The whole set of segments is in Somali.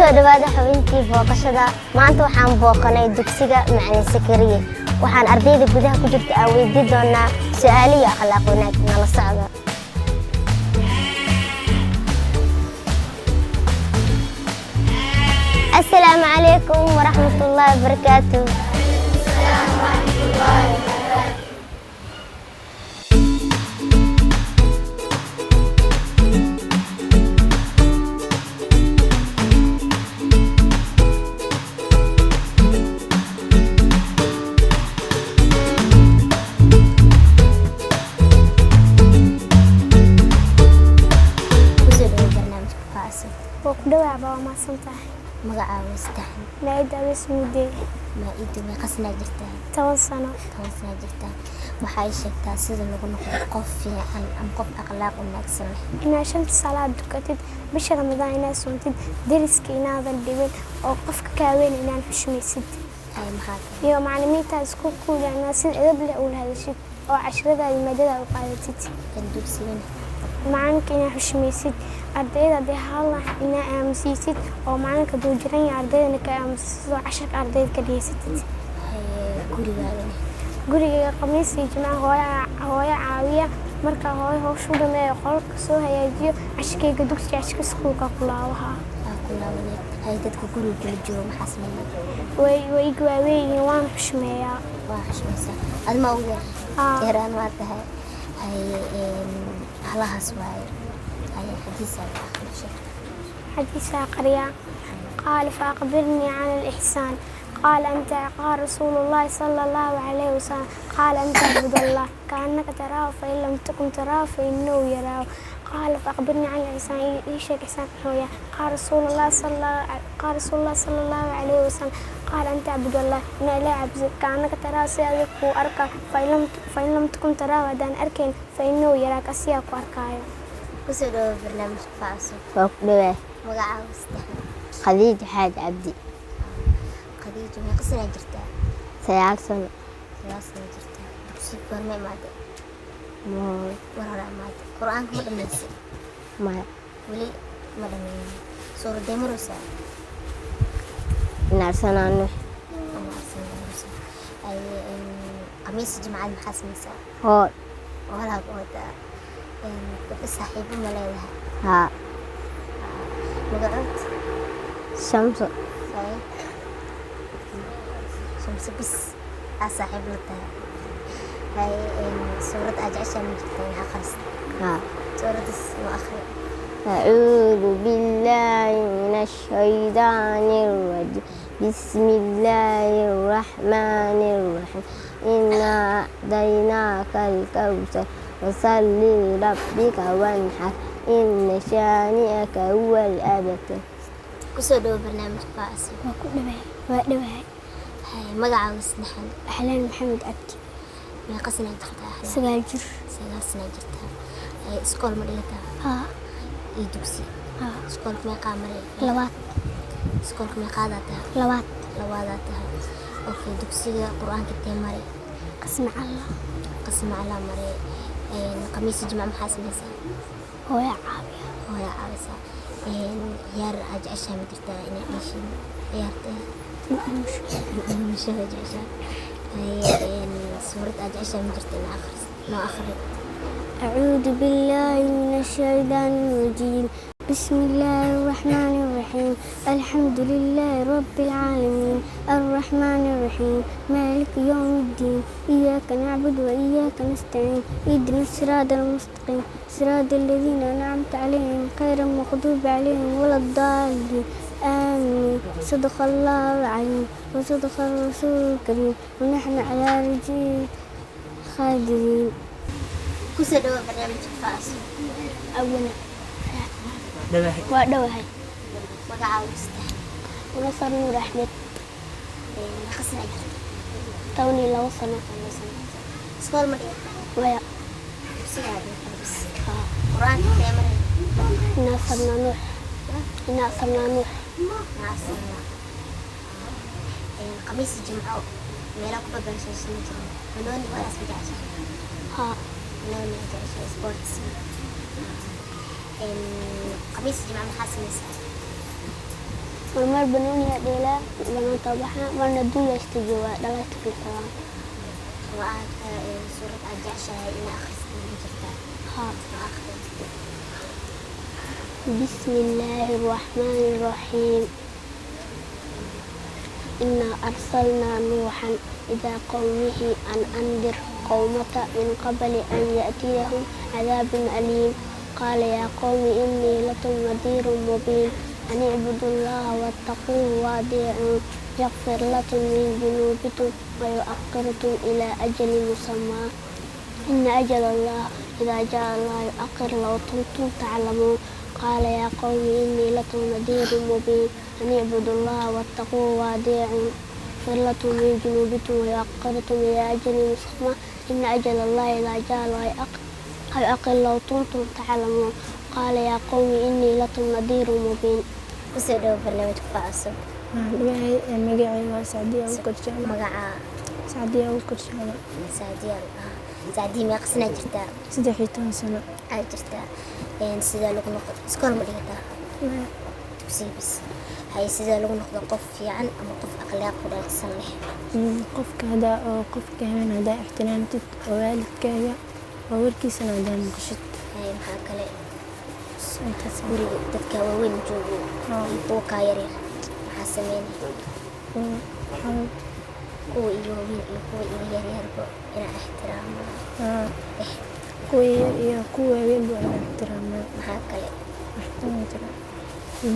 kusoo dhawaada xubintii booqashada maanta waxaan booqanay dugsiga macalin Sakariye waxaan ardayda gudaha ku jirta aan weydiin doonaa su'aalo iyo akhlaaq wanaag nala socda Assalaamu calaykum waraxmatullaahi wabarakaatuh وكدوا ما صنتها magacaaga wastaxan نايد أبيس مودي ma idin qasna jirtaa توصنا toosna jirtaa waxay sheegtaa sida lagu noqdo qof fiican ama qof akhlaaq wanaagsan leh إن عشان الصلاة دكتور بش رمضان الناس وانتد درس كينا هذا الدبل أو قف كاوين إن نحش ميسد ay maxaa يوم معلميتها سكوب كل الناس قبل أقول هذا الشيء أو عشرة المدة أو قالتي kan dugsigan معانك إن نحش ميسد أرديدا دي هلا إن أمسيسد أو معانك دوجرين أرديدا إنك أمسيسد عشر أرديد كديسد gurigaaga guriga qamiisii jimcaha hooyo caawiya marka hooyo hawshu dhameeyo qolka soo hagaajiyo cashkeyga dugsiga cashka iskuulka ku laabaha ku laabanay hay dadka guriga la joogo maxaa sameeyay way waaweeyeen waan xushmeeyaa waa xashmaysa adma ugu yar yaraan waa tahay hay halahaas waaye hay xadiisa حديث قرية قال فأخبرني عن الإحسان قال قال رسول الله صلى الله عليه وسلم قال أن تعبد الله كأنك تراه فإن لم تكن تراه فإنه يراه قال فأخبرني عن الإحسان إيش الإحسان هو قال رسول الله صلى الله عليه وسلم قال أن تعبد الله إن لا عبد كأنك تراه سيادك وأركا فإن لم تكن تراه ودان أركين فإنه يراك أسياك وأركايا kusoo dhawo barnaamijka faacso وكدوا magacaaga wastaxan خديجة حاج عبدي qadiijo ma qasna jirtaa سيال سنة siyaasna jirtaa dugsi goorma imaade مو war hore imaade qur-aanka ma dhammaysa ما weli ma dhammeyn suuradee marusa نعسنا نوح ama arsan marusa ay qamiis jimcad maxaa samaysaa هول walaal wada gabdho saaxiibo ma leedahay ها magacood شمس say shamsi bis aa saaxiib la tahay hay suurad aad jeceshaa ma jirtaa in akhris ها suuradaas ma akhri أعوذ بالله من الشيطان الرجيم بسم الله الرحمن الرحيم إنا أعطيناك الكوثر فصل لربك وانحر إن شانئك هو الأبتر kusoo dhawo barnaamijka faacso ودوا hay magacaaga wastaxan أحلام محمد عبد meeqa sana jirtaa سجاجر sagaal sana jirtaa hay iskool ma dhigataa ها iyo dugsi ها iskoolka meeqaa maray لوات iskoolka meeqaadaa tahay لوات labaadaa tahay okay dugsiga qur-aanka tee maray قسم الله qasma alaa maray qamiisi jimca maxaa samaysaa هو عابية hooya caawisaa ciyaar aad jeceshaa ma jirtaa inay dhashin ciyaarta dhimashada jeceshaa suurad aad jeceshaa ma jirta in akhris noo akhri أعوذ بالله من الشيطان الرجيم بسم الله الرحمن الرحيم الحمد لله رب العالمين الرحمن الرحيم مالك يوم الدين إياك نعبد وإياك نستعين اهدنا الصراط المستقيم صراط الذين أنعمت عليهم غير المغضوب عليهم ولا الضالين آمين صدق الله العظيم وصدق الرسول الكريم ونحن على رجال خادرين kusoo dhawo barnaamijka faacso أولا دبحي ودوهي magacaaga wastaxan ونصر نور أحمد meeqa sana jirtaa توني لو سنة iskool ma dhigataa ويا dugsigaada bis qur-aanka tee maray ناصرنا نوح ناصرنا نوح maasina qamiisi jimco meelaa ku badbaashaysan ma jirin banooni waa isku jeceshaa ها banooni aad jeceshaa sports qamiisi jimco maxaa samaysaa marmar banooniya dheelaa banaanta baxna marna duulaysta joogaa dhalaysta filsadaan وأنت سورة الجعشة إلى آخر سنة بسم الله الرحمن الرحيم إنا أرسلنا نوحا إلى قومه أن أنذر قومك من قبل أن يأتيهم عذاب أليم قال يا قوم إني لكم نذير مبين أن اعبدوا الله واتقوه وأطيعون يغفر لكم من ذنوبكم ويؤخركم إلى أجل مسمى إن أجل الله إذا جاء لا يؤخر لو كنتم تعلمون قال يا قوم إني لكم نذير مبين أن اعبدوا الله واتقوه وأطيعون يغفر لكم من ذنوبكم ويؤخركم إلى أجل مسمى إن أجل الله إذا جاء لا يؤخر لو كنتم تعلمون قال يا قوم إني لكم نذير مبين. وسيدو برنامج فاصل magacay waa Saadiya u korshana magaca Saadiya u korshana Saadiya ma qasna jirtaa 13 sano ay jirtaa sida lagu noqdo iskool ma dhigataa dugsiga hay sida lagu noqdo qof fiican ama qof akhlaaq ku dhaafsan leh qofka hada ixtiraamtid waalidkaaga oo warkiisana hada maqashid maxaa kale guriga dadka waaweyn joogo kuwa ka yar kuwa iyo wiil iyo kuwa yaryarba inaa ixtiraamo kuwa yar iyo kuwa weyn buu ixtiraamo maxaa kale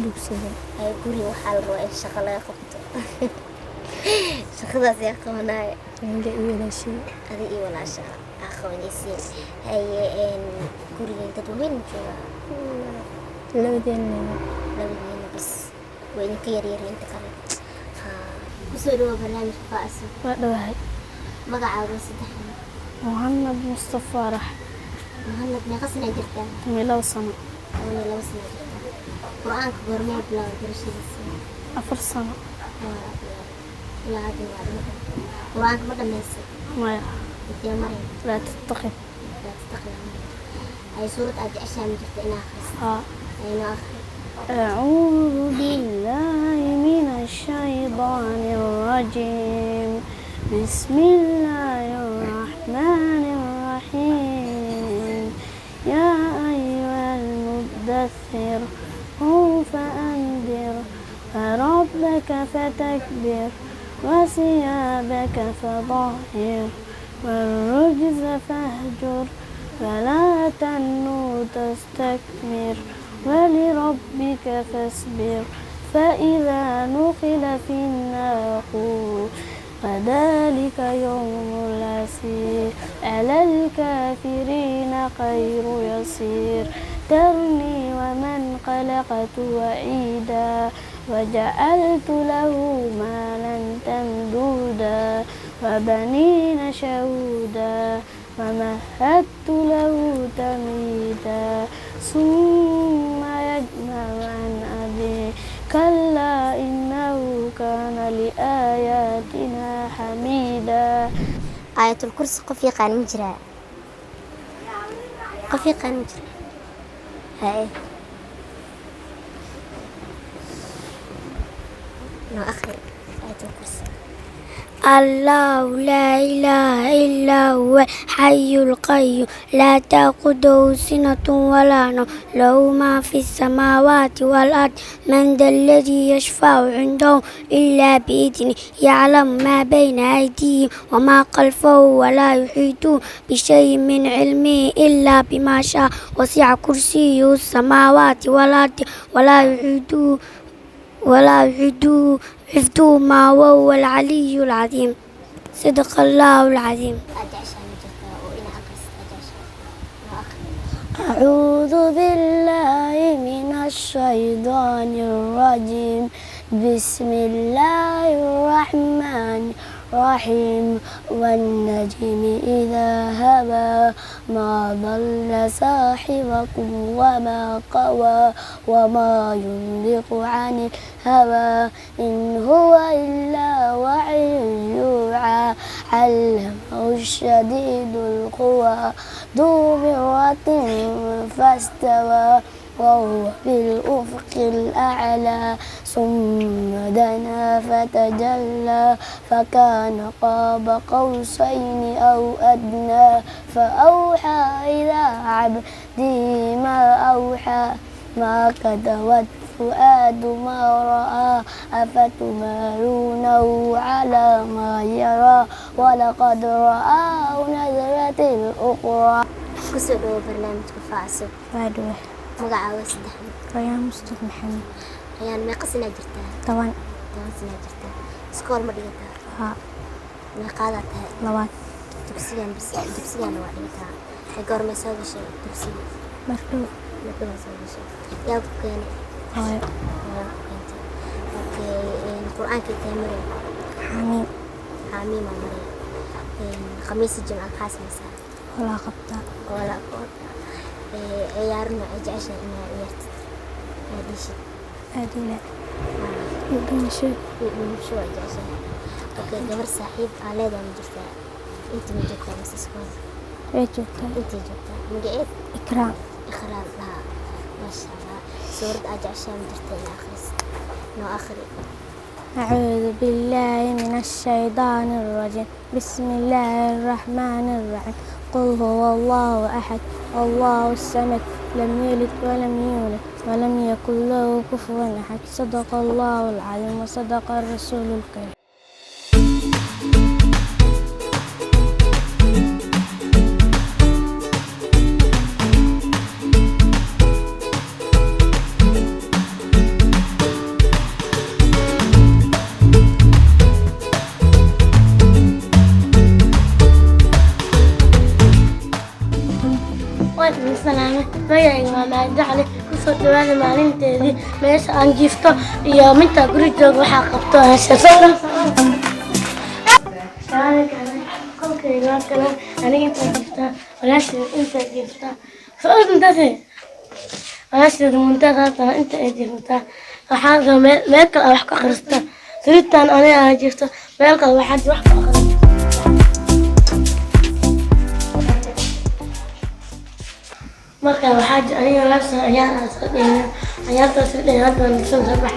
dugsiga ay guriga waxaa la rabaa in shaqo laga qabto shaqadaas yaa qabanaya aniga iyo walaashii adiga iyo walaasha aa qabanaysiin haye guriga dad waaweyn jooga labadeena bas وإن كيرير أنت كله وسولو برنامج فاصل ودوهاي مقعد وسدح محمد مصطفى رح محمد ما قصنا جرتا ميلو سنة جرتا قرآن كبرنا بلا برشيد السنة 4 سنة لا هذا قرآن كبرنا ميسي ما يا مريم لا تتقي هاي سورة الجعشة من جرتا إنا آخر إنا آخر أعوذ بالله من الشيطان الرجيم بسم الله الرحمن الرحيم يا أيها المدثر قم فأنذر فربك فتكبر وثيابك فطهر والرجز فاهجر فلا تمنن تستكبر ولربك فاصبر فإذا نقل في الناقور فذلك يوم العسير على الكافرين غير يسير ذرني ومن خلقت وحيدا وجعلت له مالا ممدودا وبنين شهودا ومهدت له تمهيدا ثم يجمع عن أبيه كلا إنه كان لآياتنا حميدا. آية الكرسي قفي قان مجرى هاي آخر آية الكرسي الله لا إله إلا هو الحي القيوم لا تأخذه سنة ولا نوم له ما في السماوات والأرض من ذا الذي يشفع عنده إلا بإذنه يعلم ما بين أيديهم وما خلفه ولا يحيطون بشيء من علمه إلا بما شاء وسع كرسيه السماوات والأرض ولا يحيطون حفظهما وهو العلي العظيم. صدق الله العظيم. أعوذ بالله من الشيطان الرجيم بسم الله الرحمن الرحيم والنجم إذا هوى ما ضل صاحبكم وما قوى وما ينطق عن الهوى إن هو إلا وحي يوحى علمه الشديد القوى ذو مرة فاستوى وهو بالأفق الأعلى ثم دنا فتجلى فكان قاب قوسين أو أدنى فأوحى إلى عبده ما أوحى ما كذب الفؤاد ما رأى أفتمارونه على ما يرى ولقد رآه نزلة أخرى. kusoo dhawo barnaamijka faacso فادوه magacaaga saddexan ريان مصطفى محمد ayaan meeqa sanaa jirtaa طبعا 10 sanaa jirtaa iskool ma dhigataa ها meeqaadaa tahay لوات dugsigana waa dhigataa goormee soo gashay dugsiga مركو markaba soo gashay yaa ku keenay هاي yaa ku keentay okay quraanka taamare حميم حاميم مري خميس الجمعة خاصة ولا قبطة ولا قوة عيارنا أجعشة إنها عيارت هاديش هادي لا يبين شيء شو أجعشة أوكي جبر صاحب على ده مجرتها أنت مجرتها مسس كون رجوتا أنت جرتها مجيت إكرام إخراج لها ما شاء الله سورة أجعشة مجرتها إلى آخر نو آخر أعوذ بالله من الشيطان الرجيم بسم الله الرحمن الرحيم قل هو الله أحد الله الصمد لم يلد ولم يولد ولم يكن له كفوا أحد صدق الله العظيم وصدق الرسول الكريم. salaame magacayga waa Mahad Cali kusoo dhawaada maalinteedii meesha aan jiifto iyo minta guri joogo waxaa qabto kolkayga waa kale aniga intaa jiiftaa walaasheeda intaa jiiftaa soointaase walaasheeda muntada haddana inta ay jiiftaa waxaa meel kale wax ka akhristaa sariirtaan aniga aan jiifto meel kale waxaa wax ka akhristaa marka waxaa aniga laabsan ciyaar soo dhigay ciyaartaas soo dhigay hadda nisan sabax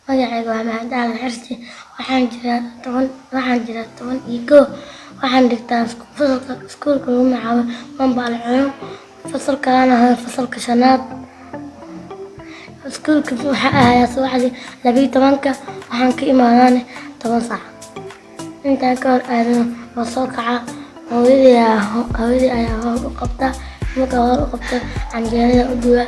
magacayga waa Maxamed Aadan Xirsi. waxaan jiraa 11 waxaan dhigtaa fasalka iskuulka lagu magacaabo Mambaale Culum. fasalkaan ahaa fasalka 5aad. iskuulka waxaa ahayaa subaxdii 12 waxaan ka imaadaane 10 saac. intaan ka hor aadano waa soo kacaa. hooyadii ayaa howl u qabtaa. marka howl u qabto canjeerada u duwaa,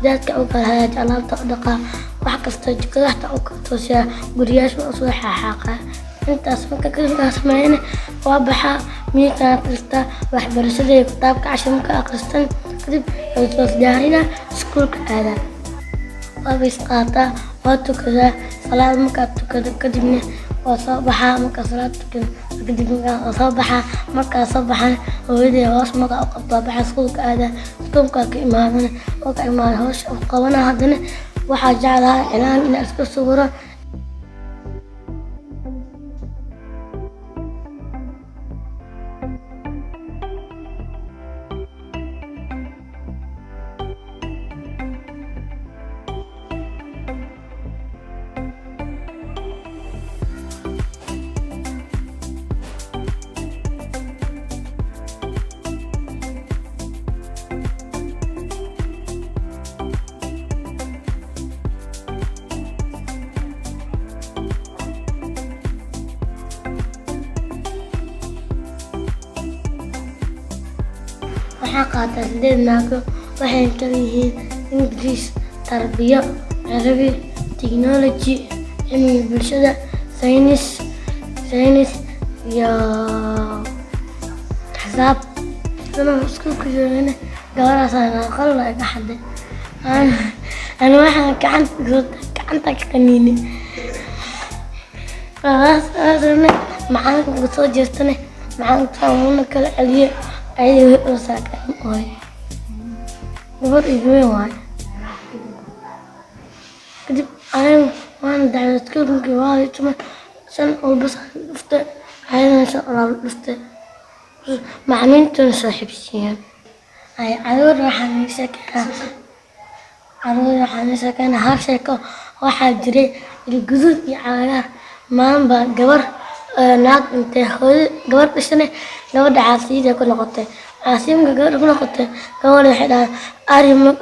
daadka u kala hagaajiya, alaabta u dhaqaa, wax kasta jikada xataa u kala toosiyaa, guriyaasha u soo xaaqaa. intaas marka ka sameeyana waa baxaa miikaan akhristaa waxbarashadii kitaabka casharka akhristan kadib waa diyaarina iskuulka aadaa. waa bays qaataa waa tukadaa salaad markaa tukado kadibna waa soo baxaa. markaa salaad tukado kadib waa soo baxaa. markaa soo baxana hooyadii hoos markaa u qabtaa baxaa iskuulka aadaa. iskuulka ka imaadana markaa imaada hawsha u qabana haddana waxaa jeclahay inaan iska sawiro. waxaa qaataa 8 maado waxay kala yihiin English, tarbiya, Carabi, Technology, cilmiga bulshada, saynis iyo xisaab. أنا مسكوك جونا جوارا صار قلنا أحد أنا واحد كعنتك كنيني أنا معاك بصوت جستني معاك تعاوننا كل عليه أيه وساك أوي نبغى يجوي واي كده أنا دعوت كلهم كواري ثم سن أول بس لفت هاي إن شاء الله لفت معنين تنصاحب سيان أي عدول راح نسكن هاشيكو واحد جري الجذور يعاير ما با جبر ناق انت هول جبر بسنة لو دعاسيد يكون قطة عاصم جبر يكون قطة كمان حدا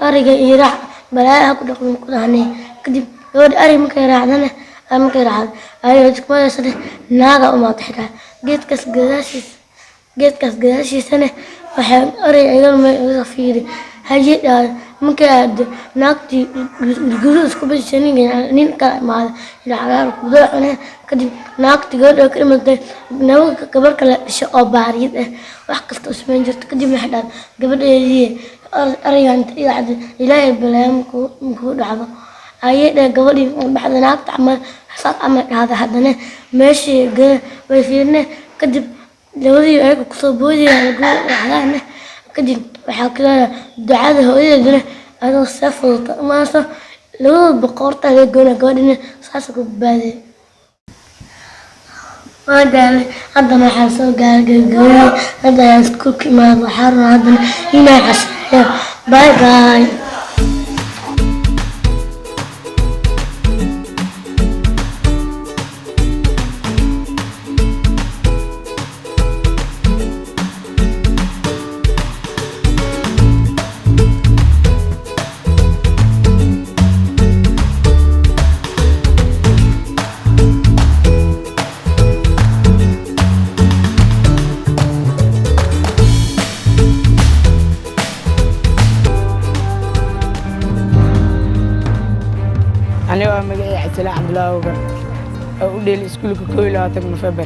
أري يراح بلاها كده كل هني كده لو أري ممكن يراحنا ممكن يراح أري تكمل سنة ناقة وما تحتها جيت كاس جداشي سنة وحن أري عيال ما يصفيري هاجي ممكن أد ناقتي الجزء كبير سنين نين كمال العيال كبار أنا كدي ناقتي قدر كلمة نو كبر كلا شقة بعريض وحكت اسمين جت كدي من حدا قبل يجي أري عند يعد يلاقي بلام مكود عضا هاي قبل بعد ناقت عمل هذا حدنا ماشي جا ويفيرنا كدي لودي أيق كصبودي أقول على كدي وحكي دعاء هؤلاء أنا السفر ما صار لو بقارته يقولنا قادنا ساسك ببالي ما دام هذا ما حصل قال هذا يسكوك ما بحر هذا هنا عشان باي باي أنا مجيء عسلا عبد الله أقول لي السكول كويل هاتك مفبر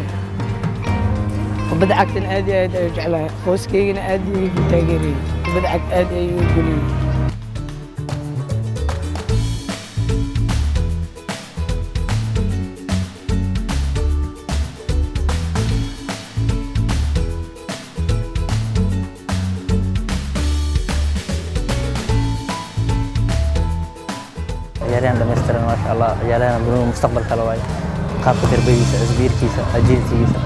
وبدعك تنادي أرجع خوس كينا أدي بتاجري وبدعك أدي يقولي عيالين دمسترن ما شاء الله عيالين بنو مستقبل كلواي قاب تربية أزبير كيسة أجيل كيسة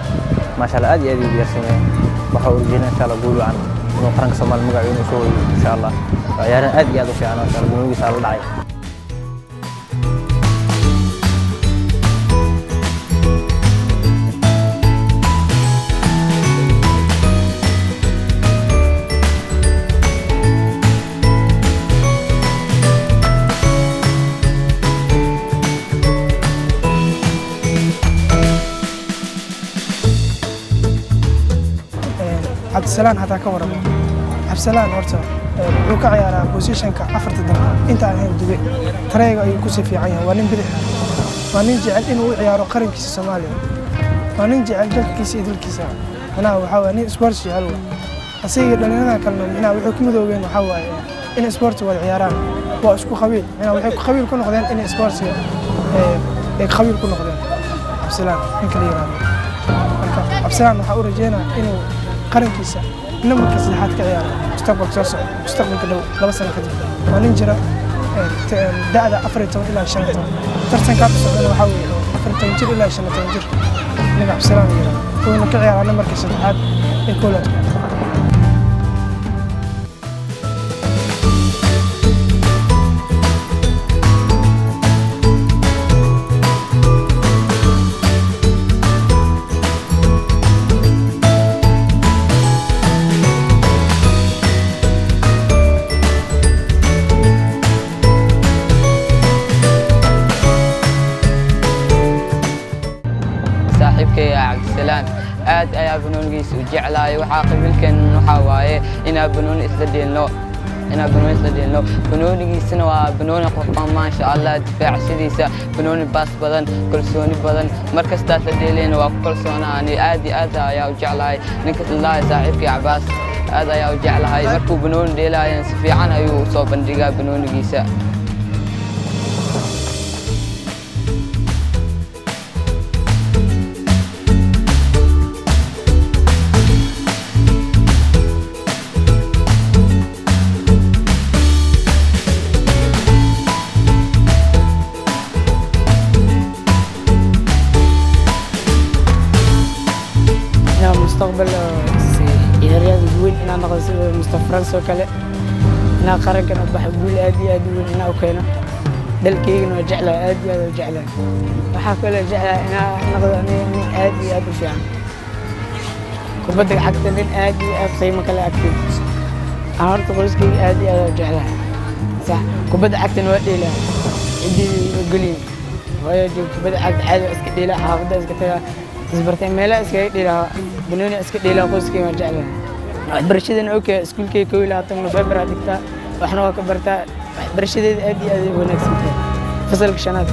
ما شاء الله أدي بيرسمين بحاول جينا إن شاء الله قولوا عن إنه قرن سمال مقعين وشوي إن شاء الله عيالين أدي في عنا إن شاء الله بنو يسال الله cabdisalaan hataa ka waramo cabdisalaan horta wuxuu ka ciyaaraa positionka afarta dambe inta aan ahayn dube tareega ayuu kusii fiican yahay waa nin bidix waa nin jecel inuu u ciyaaro qarankiisa Soomaaliya waa nin jecel dalkiisa iyo dalkiisa anaa waxa waa nin sports jecel asiga dhalinyarada kalena inaa wuxuu ku midoobeen waxa waaye in sports wada ciyaaraan waa isku qabiil inaa waxay ku qabiil ku noqdeen in sports ay qabiil ku noqdeen cabdisalaan ninka la yiraahdo marka cabdisalaan waxa uu rajeynaa inuu qarankiisa numberka saddexaad ka ciyaaro mustaqbalka dhow 2 sano kadib waa nin jira da'da 14 ilaa 15 tartanka socdana waxa weeye 14 jir ilaa 15 jir ninka cabdisalaan yiraahdo wuxuuna ka ciyaaraa numberka saddexaad ee koowaad cabdisalaan aad ayaa banoonigiisa u jeclahay waxaa qabiilkan waxa waaye inaa banooni isla dheelno banoonigiisana waa banooni qofan maasha Allah difaacsidiisa banooni baas badan kalsooni badan markastaad la dheelayna waa ku kalsoonaani aad iyo aad ayaa u jeclahay ninka Allaah saaxiibkii Cabaas aad ayaa u jeclahay markuu banooni dheelaayeen si fiican ayuu soo bandhigaa banoonigiisa مستقبل عياريات وين أنا نقص مصطفى فرنسا وكله أنا قرر كنا بحقول أدي وين أنا وكنا دلكي إنه جعله أدي وجعله وحكوا له جعله أنا نقص أنا أدي في عام كبدك حتى من أدي أبصي مكلا أكيد أنا هرت قرص كي أدي وجعله صح كبدك حتى نودي له يدي قليل ويا جو كبدك حتى عاد أسكت له حافظ أسكت isbartay meelaha iskaga dhilaa banooni iska dhilaa qoyskii ma jeclaan waxbarashadeena oo iskuulkii 12 November aad dhigtaa waxna waa ka bartaa waxbarashadeeda aad iyo aad u wanaagsan tahay fasalka shanaad